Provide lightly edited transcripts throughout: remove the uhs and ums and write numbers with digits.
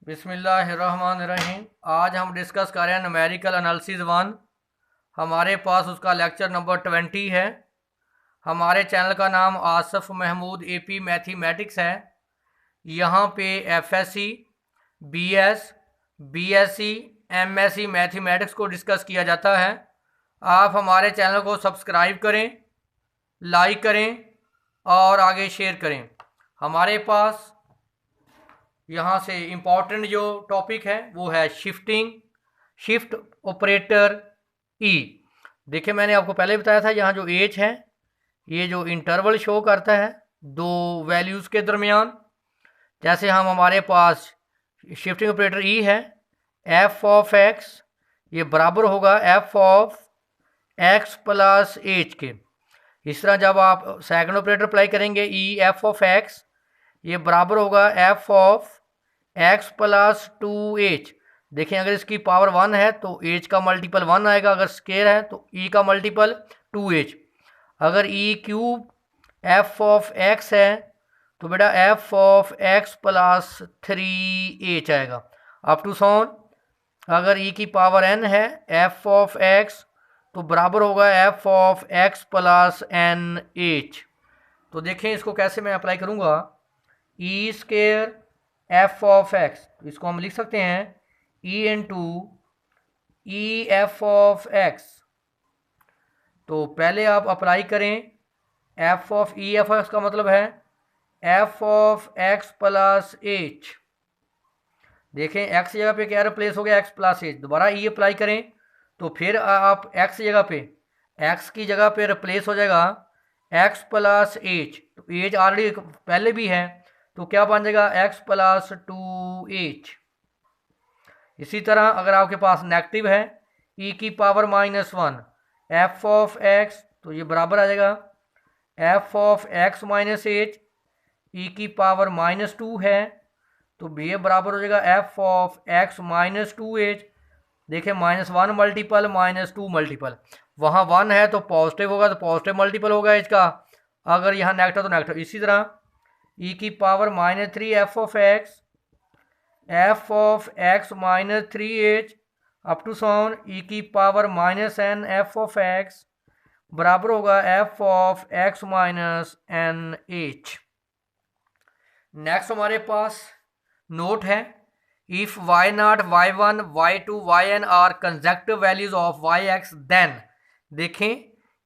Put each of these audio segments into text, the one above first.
बिस्मिल्लाहिर्रहमानिर्रहीम। आज हम डिस्कस कर रहे हैं न्यूमेरिकल एनालिसिस 1। हमारे पास उसका लेक्चर नंबर 20 है। हमारे चैनल का नाम आसफ महमूद एपी मैथमेटिक्स है। यहाँ पे FSc, BS, BSc, MSc mathematics को डिस्कस किया जाता है। आप हमारे चैनल को सब्सक्राइब करें, लाइक करें और आगे शेयर करें। हमारे पास यहाँ से इम्पॉर्टेंट जो टॉपिक है वो है शिफ्ट ऑपरेटर ई। देखिए, मैंने आपको पहले बताया था यहाँ जो एज है ये जो इंटरवल शो करता है दो वैल्यूज़ के दरमियान। जैसे हमारे पास शिफ्टिंग ऑपरेटर ई है, एफ ऑफ एक्स ये बराबर होगा F of x plus H के। इस तरह जब आप सेकंड ऑपरेटर अप्लाई करेंगे ई एफ ऑफ एक्स ये बराबर होगा F of x plus 2h। देखें, अगर इसकी पावर 1 है तो h का मल्टीपल 1 आएगा, अगर स्केयर है तो e का मल्टीपल 2h। अगर e cube f of x है तो बेटा f of x plus 3h आएगा अप टू सॉन। अगर e की पावर n है f ऑफ x तो बराबर होगा f of x plus nh। तो देखें इसको कैसे मैं अप्लाई करूँगा, E square f of x, इसको हम लिख सकते हैं E into E F of x. तो पहले आप अप्लाई करें F of E F x का मतलब है f of x plus H. देखें एक्स जगह पे क्या रिप्लेस हो गया, एक्स प्लस एच। दोबारा ई अप्लाई करें तो फिर आप एक्स जगह पे एक्स की जगह पे रिप्लेस हो जाएगा एक्स प्लस एच। तो एच ऑलरेडी पहले भी है तो क्या बन जाएगा x प्लस 2h। इसी तरह अगर आपके पास नेगेटिव है e की पावर -1 f ऑफ x तो ये बराबर आ जाएगा f of x minus H. e की पावर -2 है तो ये बराबर हो जाएगा f of x minus 2h। देखिए -1 मल्टीपल -2 मल्टीपल, वहाँ 1 है तो पॉजिटिव होगा तो पॉजिटिव मल्टीपल होगा एच का, अगर यहाँ नेगेटिव तो नेगेटिव। इसी तरह e की power -3 f of x minus 3h up to so on e की power -n f of x बराबर होगा f of x minus nh। Next हमारे पास नोट है, if y0, y1, y2, yn are consecutive values of yx then. देखें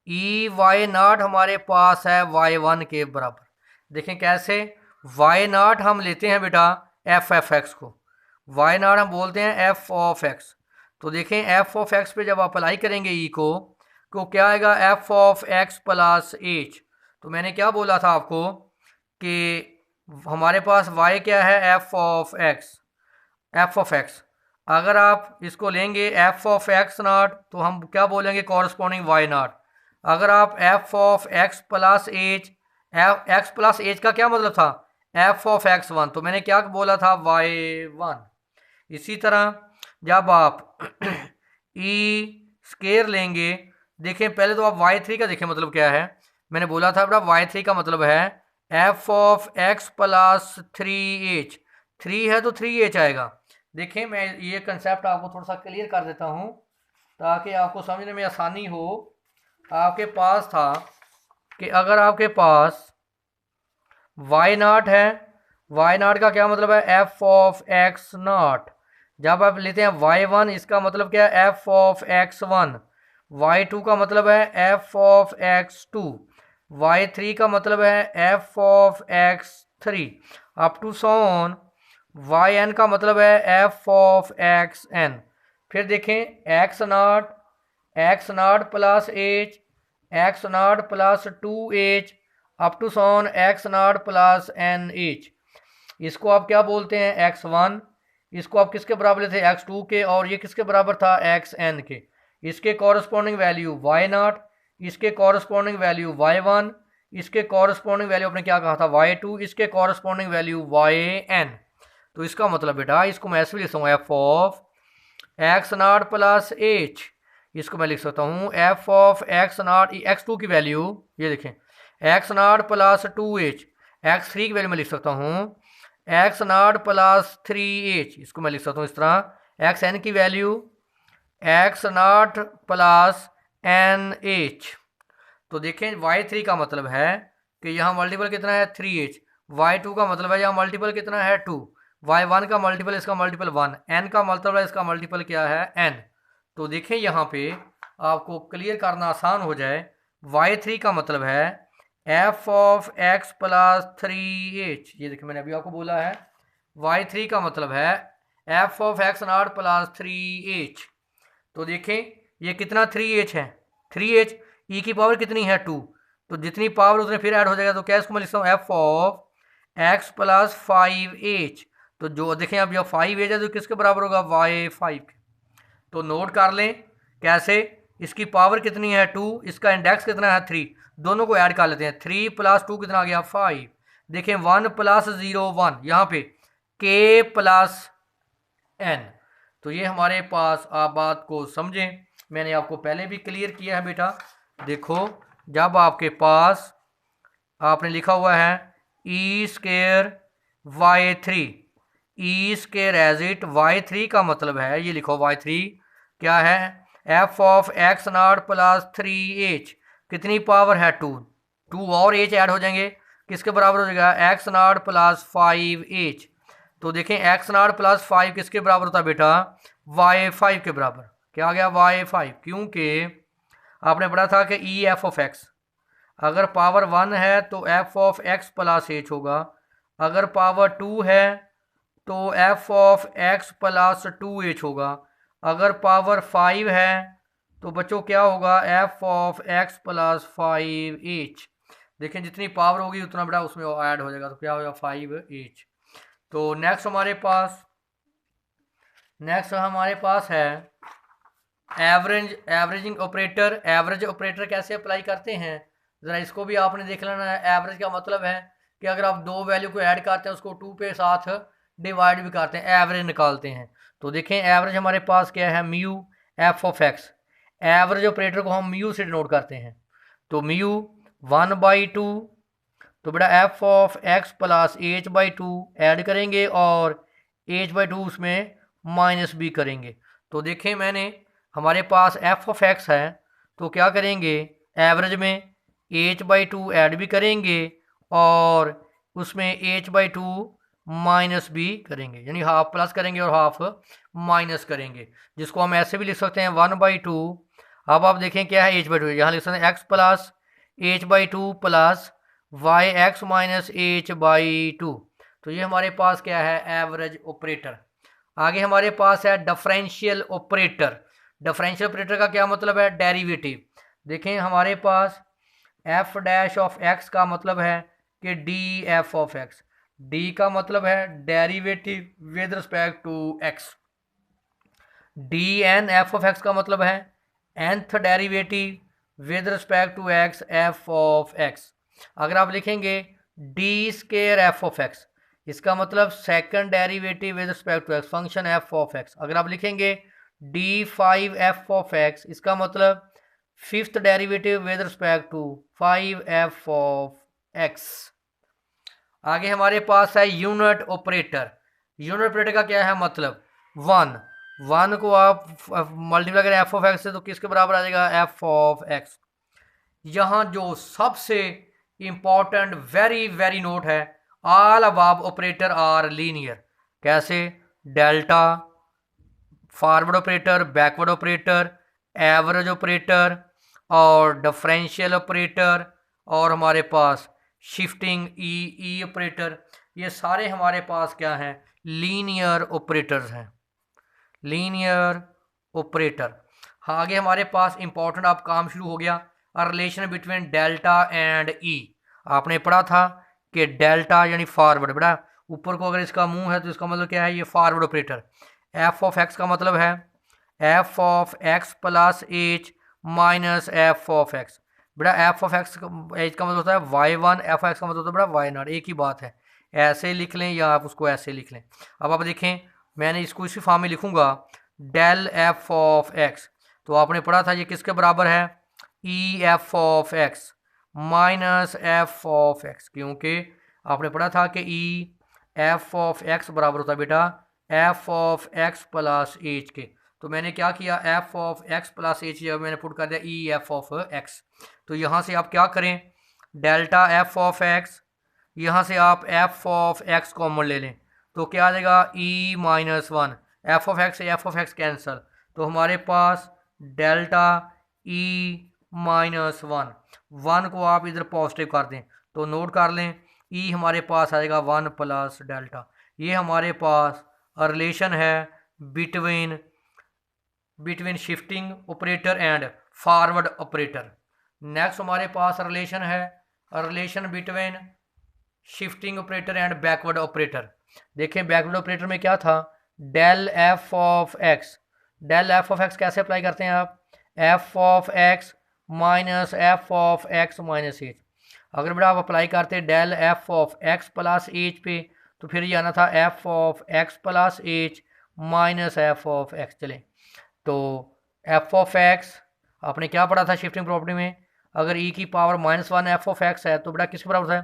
y0 हमारे पास है y1 के बराबर। देखें कैसे, y0 हम लेते हैं बेटा एफ एफ एक्स को, y0 हम बोलते हैं एफ ऑफ एक्स। तो देखें एफ ऑफ एक्स पे जब आप अप्लाई करेंगे ई को तो क्या आएगा F of x plus H. तो मैंने क्या बोला था आपको कि हमारे पास y क्या है एफ ऑफ एक्स। अगर आप इसको लेंगे एफ ऑफ एक्स नॉट तो हम क्या बोलेंगे कॉरस्पॉन्डिंग y0। अगर आप f of x plus H, x plus H का क्या मतलब था एफ ऑफ एक्स 1, तो मैंने क्या बोला था y1। इसी तरह जब आप ई स्केयर लेंगे, देखें पहले तो आप y3 का देखें मतलब क्या है। मैंने बोला था बेटा y3 का मतलब है f of x plus 3h। 3 है तो 3h आएगा। देखें मैं ये कंसेप्ट आपको थोड़ा सा क्लियर कर देता हूँ ताकि आपको समझने में आसानी हो। आपके पास था कि अगर आपके पास y0 है, y0 का क्या मतलब है f ऑफ x0। जब आप लेते हैं y1 इसका मतलब क्या है f ऑफ x1, y2 का मतलब है f ऑफ x2, y3 का मतलब है f of x3 up to so on yn का मतलब है f ऑफ xn। फिर देखें x0 plus h, x0 plus 2h up to so on x0 plus nh। इसको आप क्या बोलते हैं x1। इसको आप किसके बराबर लेते हैं x2 के, और ये किसके बराबर था xn के। इसके कॉरस्पॉन्डिंग वैल्यू y0, इसके कॉरस्पॉन्डिंग वैल्यू y1, इसके कॉरस्पॉन्डिंग वैल्यू आपने क्या कहा था y2, इसके कॉरस्पॉन्डिंग वैल्यू yn। तो इसका मतलब बेटा इसको मैं ऐसे भी लिख सकता हूँ F of x0 plus h। इसको मैं लिख सकता हूँ एफ ऑफ x0 x2 की वैल्यू ये देखें x0 प्लस 2h, x3 की वैल्यू मैं लिख सकता हूँ एक्स नॉट प्लस 3h, इसको मैं लिख सकता हूँ इस तरह, एक्स एन की value x naught plus n h. तो देखें y3 का मतलब है कि यहाँ मल्टीपल कितना है 3h, y2 का मतलब है यहाँ मल्टीपल कितना है 2, y1 का मल्टीपल इसका मल्टीपल 1, n का मल्टीपल इसका मल्टीपल क्या है n। तो देखें यहाँ पे आपको क्लियर करना आसान हो जाए, y3 का मतलब है f of x plus 3h, ये देखिए मैंने अभी आपको बोला है y3 का मतलब है f of x not plus 3h। तो देखें ये कितना 3h है, 3h e की पावर कितनी है 2, तो जितनी पावर उतने फिर ऐड हो जाएगा, तो क्या इसको मैं लिखता हूँ f of x plus 5h। तो जो देखें अब जब 5h है तो किसके बराबर होगा y5 के। तो नोट कर लें कैसे, इसकी पावर कितनी है 2, इसका इंडेक्स कितना है 3, दोनों को ऐड कर लेते हैं, 3 प्लस 2 कितना आ गया 5। देखें 1 प्लस 0 1, यहाँ पे k प्लस n। तो ये हमारे पास, आप बात को समझें, मैंने आपको पहले भी क्लियर किया है बेटा। देखो जब आपके पास आपने लिखा हुआ है e square y3, e square as it y3 का मतलब है, ये लिखो y3 क्या है f of x not plus 3h, कितनी पावर है 2, 2 और h ऐड हो जाएंगे, किसके बराबर हो जाएगा x नॉट प्लस 5h। तो देखें x नॉट प्लस 5 किसके बराबर होता है बेटा y5 के बराबर, क्या आ गया y5, क्योंकि आपने पढ़ा था कि ई एफ ऑफ एक्स अगर पावर 1 है तो f of x plus h होगा, अगर पावर 2 है तो f of x plus 2h होगा, अगर पावर 5 है तो बच्चों क्या होगा f of x plus 5h। देखें जितनी पावर होगी उतना बड़ा उसमें ऐड हो जाएगा, तो क्या होगा 5h। तो नेक्स्ट हमारे पास है एवरेजिंग ऑपरेटर। एवरेज ऑपरेटर कैसे अप्लाई करते हैं ज़रा इसको भी आपने देख लेना है। एवरेज का मतलब है कि अगर आप दो वैल्यू को ऐड करते हैं उसको 2 पे साथ डिवाइड भी करते हैं, एवरेज निकालते हैं। तो देखें एवरेज हमारे पास क्या है mu F of x, average operator को हम म्यू से डिनोट करते हैं, तो म्यू 1/2, तो बेटा F of x plus h/2 add करेंगे और h/2 उसमें माइनस भी करेंगे। तो देखें मैंने हमारे पास f ऑफ x है तो क्या करेंगे एवरेज में h/2 ऐड भी करेंगे और उसमें h/2 माइनस भी करेंगे, यानी हाफ प्लस करेंगे और हाफ माइनस करेंगे, जिसको हम ऐसे भी लिख सकते हैं 1/2। अब आप देखें क्या है h/2, यहाँ लिख सकते हैं x plus h/2 plus y x minus h/2। तो ये हमारे पास क्या है एवरेज ऑपरेटर। आगे हमारे पास है डिफरेंशियल ऑपरेटर। डिफरेंशियल ऑपरेटर का क्या मतलब है डेरिवेटिव। देखें हमारे पास f डैश ऑफ x का मतलब है कि d f of x, d का मतलब है derivative with respect to x, d n f of x का मतलब है nth derivative with respect to x f of x। अगर आप लिखेंगे d square f of x, इसका मतलब second derivative with respect to x function f of x. अगर आप लिखेंगे d5 एफ ऑफ एक्स, इसका मतलब fifth derivative with respect to 5f of x. आगे हमारे पास है यूनिट ऑपरेटर। यूनिट ऑपरेटर का क्या है मतलब 1 को आप मल्टीप्लाई करें एफ ऑफ एक्स से तो किसके बराबर आ जाएगा एफ ऑफ एक्स। यहाँ जो सबसे इंपॉर्टेंट वेरी वेरी नोट है, all above operator are linear. कैसे delta, forward operator, backward operator, average operator और डिफरेंशियल ऑपरेटर और हमारे पास शिफ्टिंग ई ऑपरेटर, ये सारे हमारे पास क्या हैं लीनियर ऑपरेटर्स हैं, लीनियर ऑपरेटर। हाँ आगे हमारे पास इंपॉर्टेंट अब काम शुरू हो गया रिलेशन बिटवीन डेल्टा एंड ई। आपने पढ़ा था कि डेल्टा यानी फॉरवर्ड, बेटा ऊपर को अगर इसका मुंह है तो इसका मतलब क्या है ये forward operator. F of x का मतलब है f of x plus H minus f of x. बेटा एफ ऑफ एक्स एच का मतलब होता है y1, एफ ऑफ एक्स का मतलब होता है बेटा y0, एक ही बात है, ऐसे लिख लें या आप उसको ऐसे लिख लें। अब आप देखें मैंने इसको इसी फॉर्म में लिखूंगा डेल एफ ऑफ एक्स, तो आपने पढ़ा था ये किसके बराबर है E F of x minus f of x, क्योंकि आपने पढ़ा था कि ई एफ ऑफ एक्स बराबर होता है बेटा F of x plus H के। तो मैंने क्या किया, F of x plus H जब मैंने पुट कर दिया ई एफ ऑफ एक्स। तो यहाँ से आप क्या करें, डेल्टा एफ ऑफ एक्स, यहाँ से आप एफ ऑफ एक्स कॉमन ले लें तो क्या आ जाएगा e minus one, f of x से एफ ऑफ एक्स कैंसल, तो हमारे पास delta e minus one, one को आप इधर पॉजिटिव कर दें तो नोट कर लें ई हमारे पास आएगा वन प्लस डेल्टा। ये हमारे पास रिलेशन है between shifting operator and forward operator. Next हमारे पास रिलेशन है relation between shifting operator and backward operator. देखें बैकवर्ड ऑपरेटर में क्या था, del f of x, del f of x कैसे अप्लाई करते हैं आप, f of x minus f of x minus h. अगर बेटा आप अप्लाई करते del f of x plus h पे तो फिर ये आना था F of x plus H minus f of x. चले तो एफ ऑफ एक्स आपने क्या पढ़ा था शिफ्टिंग प्रॉपर्टी में, अगर ई की power minus one f of x है तो बेटा किसके बराबर है,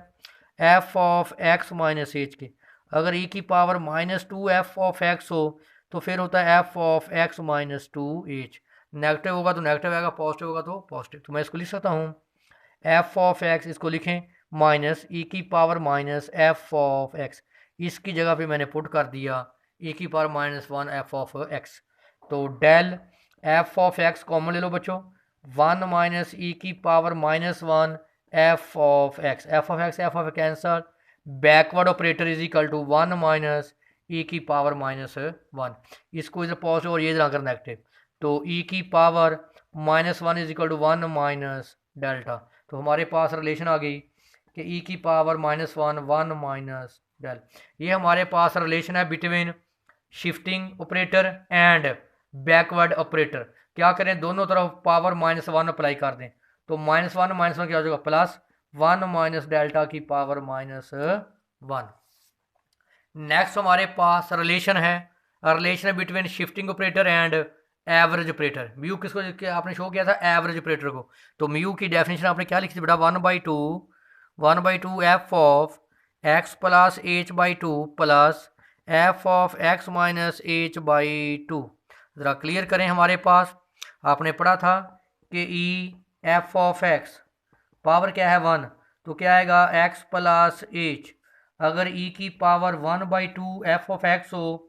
f of x minus H के। अगर ई की power minus two f of x हो तो फिर होता है f of x minus two H. Negative होगा तो नेगेटिव आएगा, पॉजिटिव होगा तो पॉजिटिव। तो मैं इसको लिख सकता हूँ एफ ऑफ एक्स, इसको लिखें माइनस ई की power minus f of x, इसकी जगह पे मैंने पुट कर दिया ई की power minus one f of x. तो del f of x common ले लो बच्चों, वन माइनस ई की power minus one f of x, f of x cancel, backward operator is equal to one minus e की power minus one, इसको इधर positive और ये इधर आकर नेगेटिव, तो ई की power minus one is equal to one minus delta. तो हमारे पास रिलेशन आ गई कि ई की power minus one one minus del. ये हमारे पास रिलेशन है between shifting operator and backward operator. क्या करें, दोनों तरफ पावर माइनस वन अप्लाई कर दें तो माइनस वन क्या हो जाएगा प्लस वन माइनस डेल्टा की पावर माइनस वन। नेक्स्ट हमारे पास रिलेशन है between shifting operator and average operator. Mu किसको आपने शो किया था, एवरेज ऑपरेटर को। तो म्यू की डेफिनेशन आपने क्या लिखी थी बेटा, one by two f of x plus h by two plus F of x minus h by to. ज़रा क्लियर करें, हमारे पास आपने पढ़ा था कि E F of x power क्या है वन, तो क्या आएगा एक्स प्लस एच। अगर ई की power one by two f of x हो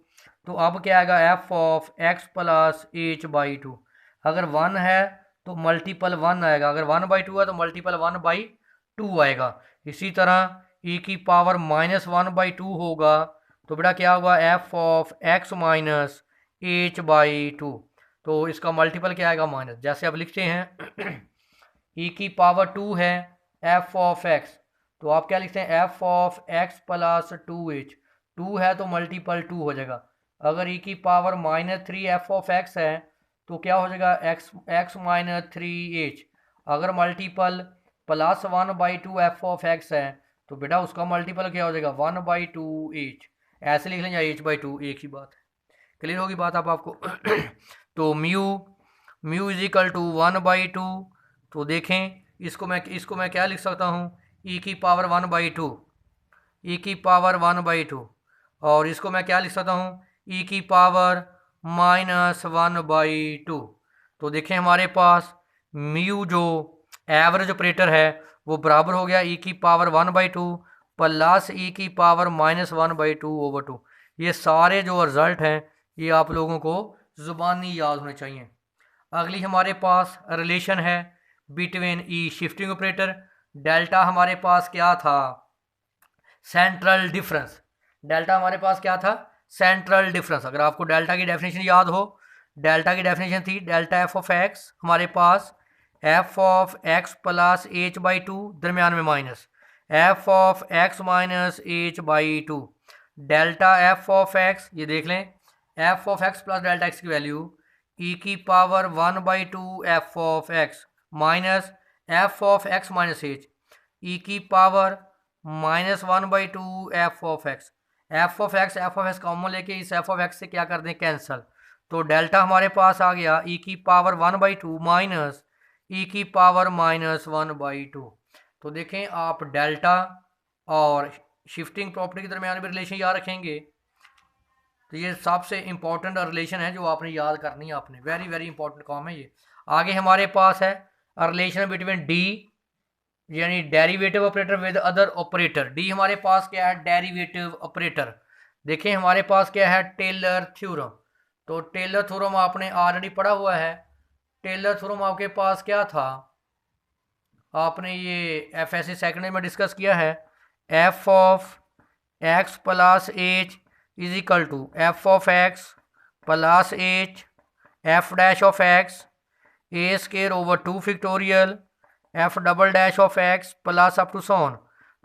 तो अब क्या आएगा F of x plus h by to. अगर वन है तो मल्टीपल वन आएगा, अगर वन बाई टू है तो मल्टीपल वन बाई टू आएगा। इसी तरह ई की power minus one by to होगा तो बेटा क्या होगा F of x minus h by two, तो इसका मल्टीपल क्या आएगा माइनस। जैसे अब लिखते हैं ई की पावर टू है एफ ऑफ एक्स तो आप क्या लिखते हैं f of x plus two h, two है तो मल्टीपल टू हो जाएगा। अगर ई की power minus three f of x है तो क्या हो जाएगा एक्स माइनस थ्री एच। अगर multiple plus one by two f of x है तो बेटा उसका मल्टीपल क्या हो जाएगा वन बाई टू एच, ऐसे लिख लेंगे एच बाई टू, एक ही बात है। क्लियर होगी बात अब आपको तो mu is equal to one by two, तो देखें इसको मैं क्या लिख सकता हूँ, ई की पावर वन बाई टू, ई की पावर वन बाई टू, और इसको मैं क्या लिख सकता हूँ ई की power minus one by two. तो देखें हमारे पास म्यू जो एवरेज ऑपरेटर है वो बराबर हो गया ई की power one by two plus e की power minus one by two over two. ये सारे जो रिजल्ट हैं ये आप लोगों को ज़ुबानी याद होने चाहिए। अगली हमारे पास रिलेशन है बिटवीन ई शिफ्टिंग ऑपरेटर, डेल्टा हमारे पास क्या था सेंट्रल डिफरेंस, डेल्टा हमारे पास क्या था सेंट्रल डिफरेंस। अगर आपको डेल्टा की डेफिनेशन याद हो, डेल्टा की डेफिनेशन थी डेल्टा एफ ऑफ एक्स हमारे पास f of x plus h by two दरमियान में minus f of x minus h by two, delta f of x ये देख लें f of x plus delta x की वैल्यू ई की power one by two f of x minus f of x minus h e की power minus one by two f of x. F of x common लेके इस F of x से क्या कर दें cancel, तो delta हमारे पास आ गया ई की power one by two minus e की power minus one by two. तो देखें आप डेल्टा और शिफ्टिंग प्रॉपर्टी के दरमियान भी रिलेशन याद रखेंगे। तो ये सबसे इंपॉर्टेंट रिलेशन है जो आपने याद करनी है, आपने वेरी वेरी इंपॉर्टेंट काम है ये। आगे हमारे पास है रिलेशन बिटवीन डी यानी derivative operator with other operator. D हमारे पास क्या है, डेरिवेटिव ऑपरेटर। देखें हमारे पास क्या है, टेलर थ्योरम। तो टेलर थ्योरम आपने ऑलरेडी पढ़ा हुआ है। टेलर थ्योरम आपके पास क्या था, आपने ये FSC सेकेंड में डिस्कस किया है। F of x plus h is equal to f of x plus h f dash of x a square over 2 factorial f double dash of x plus up to so on.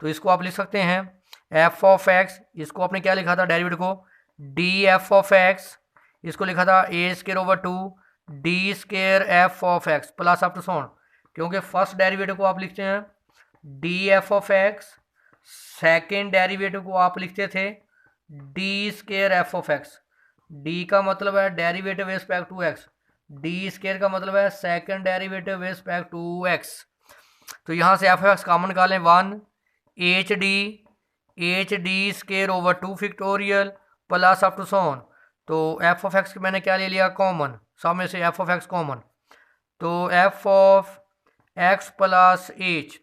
तो इसको आप लिख सकते हैं f of x, इसको आपने क्या लिखा था डेरिवेटिव को, डी एफ ऑफ एक्स, इसको लिखा था a square over 2 d square f of x plus up to so on. क्योंकि फर्स्ट डेरिवेटिव को आप लिखते हैं d f of x, second derivative को आप लिखते थे d square f of x. D का मतलब है derivative with respect to x, d square का मतलब है second derivative with respect to x. तो यहाँ से एफ एक्स कॉमन निकालें 1 h d square over 2 factorial plus up to so on. तो एफ ऑफ एक्स मैंने क्या ले लिया कॉमन, सामने से एफ ऑफ एक्स कॉमन। तो f of x plus H,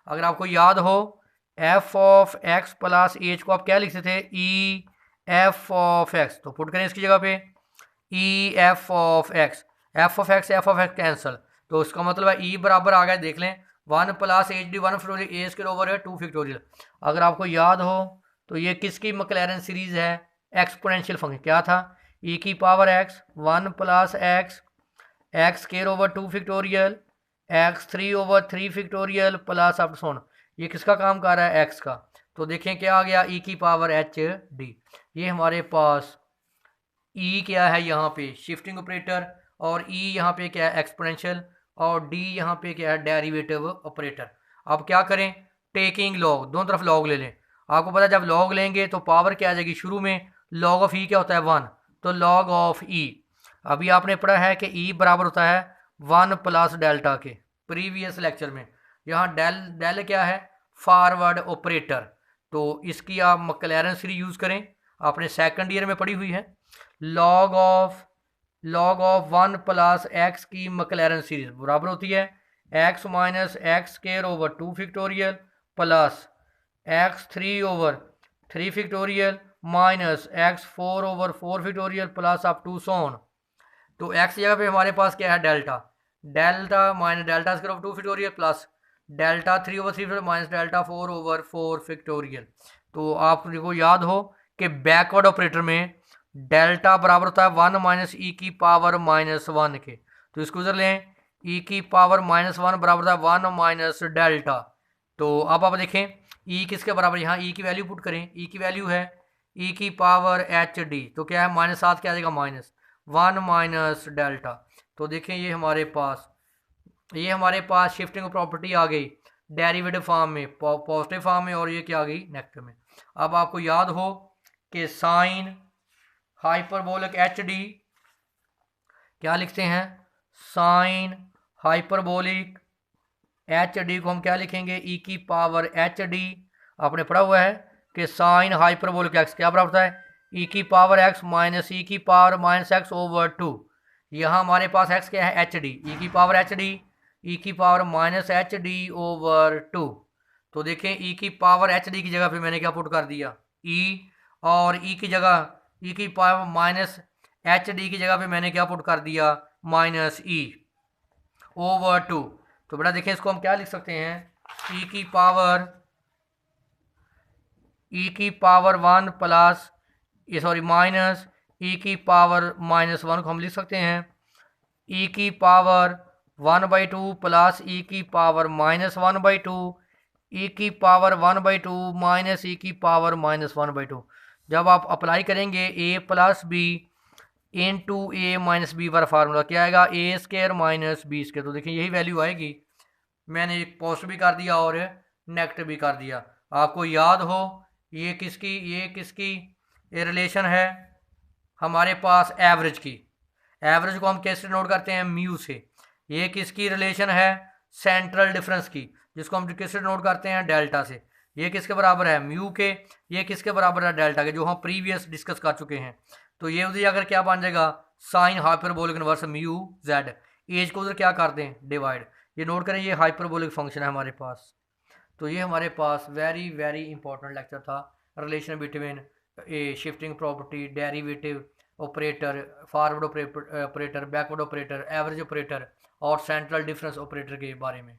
अगर आपको याद हो F of x plus H को आप क्या लिखते थे, ई एफ ऑफ एक्स। तो पुट करें इसकी जगह पे E F of x, f of x cancel. तो इसका मतलब है ई बराबर आ गया, देख लें 1 प्लस एच डी 1 फैक्टोरियल ए स्क्वायर ओवर है 2 फैक्टोरियल। अगर आपको याद हो तो ये किसकी मैक्लैरेन सीरीज है, एक्सपोनेंशियल फंक्शन क्या था, ई की power x 1 plus x x square over 2 factorial x 3 over 3 factorial plus up so on. ये किसका काम कर रहा है, एक्स का। तो देखें क्या आ गया, ई की पावर एच डी। ये हमारे पास ई क्या है यहाँ पे शिफ्टिंग ऑपरेटर, और ई यहाँ पे क्या है एक्सपोनेंशियल, और डी यहाँ पे क्या है डेरिवेटिव ऑपरेटर। अब क्या करें, टेकिंग लॉग, दोनों तरफ लॉग ले लें। आपको पता है जब लॉग लेंगे तो पावर क्या आ जाएगी, शुरू में लॉग ऑफ ई क्या होता है 1, तो लॉग ऑफ ई। अभी आपने पढ़ा है कि ई बराबर होता है 1 प्लस डेल्टा के, प्रीवियस लेक्चर में। यहाँ डेल क्या है, फॉरवर्ड ऑपरेटर। तो इसकी आप मैक्लैरेन सीरीज यूज़ करें, आपने सेकंड ईयर में पढ़ी हुई है। लॉग ऑफ 1 प्लस एक्स की मैक्लैरेन सीरीज बराबर होती है x minus x square over 2 factorial plus x 3 over 3 factorial minus x 4 over 4 factorial plus up to so on. तो एक्स जगह पे हमारे पास क्या है, delta minus delta square over 2 factorial plus delta 3 over 3 minus delta 4 over 4 factorial. तो आपको याद हो कि बैकवर्ड ऑपरेटर में डेल्टा बराबर होता है 1 माइनस ई की पावर -1 के। तो इसको उधर लें, ई की पावर -1 बराबर होता है 1 माइनस डेल्टा। तो अब आप देखें ई किसके बराबर, यहाँ ई की वैल्यू पुट करें, ई की वैल्यू है ई की पावर एच डी। तो क्या है -7 क्या आ जाएगा, -1 माइनस डेल्टा। तो देखें ये हमारे पास शिफ्टिंग प्रॉपर्टी आ गई डेरिवेटिव फॉर्म में, पॉजिटिव फॉर्म में, और ये क्या आ गई नेगेटिव में। अब आपको याद हो कि साइन हाइपरबोलिक एच डी क्या लिखते हैं, साइन हाइपरबोलिक एच डी को हम क्या लिखेंगे, ई की पावर एच डी। आपने पढ़ा हुआ है कि साइन हाइपरबोलिक एक्स क्या बराबर होता है, ई की पावर एक्स माइनस ई की पावर माइनस एक्स ओवर 2। यहाँ हमारे पास एक्स क्या है, एच डी, ई की पावर एच डी, ई की power minus H D over 2। तो देखें ई की पावर एच डी की जगह पे मैंने क्या पुट कर दिया, ई, और ई की जगह ई की पावर माइनस एच डी की जगह पे मैंने क्या पुट कर दिया, माइनस ई ओवर 2। तो बेटा देखें इसको हम क्या लिख सकते हैं, ई की पावर 1 प्लस माइनस ई की पावर -1 को हम लिख सकते हैं ई की पावर 1/2 प्लस ई की पावर -1/2 ई की पावर 1/2 माइनस ई की पावर -1/2। जब आप अप्लाई करेंगे ए प्लस बी इंटू ए माइनस बी वाला फार्मूला क्या आएगा, ए स्क्वायर माइनस बी स्क्वायर। तो देखिए यही वैल्यू आएगी। मैंने एक पॉजिटिव भी कर दिया और नेगेटिव भी कर दिया। आपको याद हो ये किसकी रिलेशन है, हमारे पास एवरेज की। एवरेज को हम कैसे नोट करते हैं, म्यू से। ये किसकी रिलेशन है, सेंट्रल डिफरेंस की, जिसको हम किससे नोट करते हैं, डेल्टा से। ये किसके बराबर है, म्यू के। ये किसके बराबर है, डेल्टा के, जो हम प्रीवियस डिस्कस कर चुके हैं। तो ये उधर अगर क्या बन जाएगा, sine hyperbolic inverse mu Z. एज को उधर क्या कर दें, डिवाइड। ये नोट करें, ये हाइपरबोलिक फंक्शन है हमारे पास। तो ये हमारे पास वेरी वेरी इंपॉर्टेंट लेक्चर था, relation between a shifting property, derivative operator, forward operator, backward operator, average operator और सेंट्रल डिफरेंस ऑपरेटर के बारे में।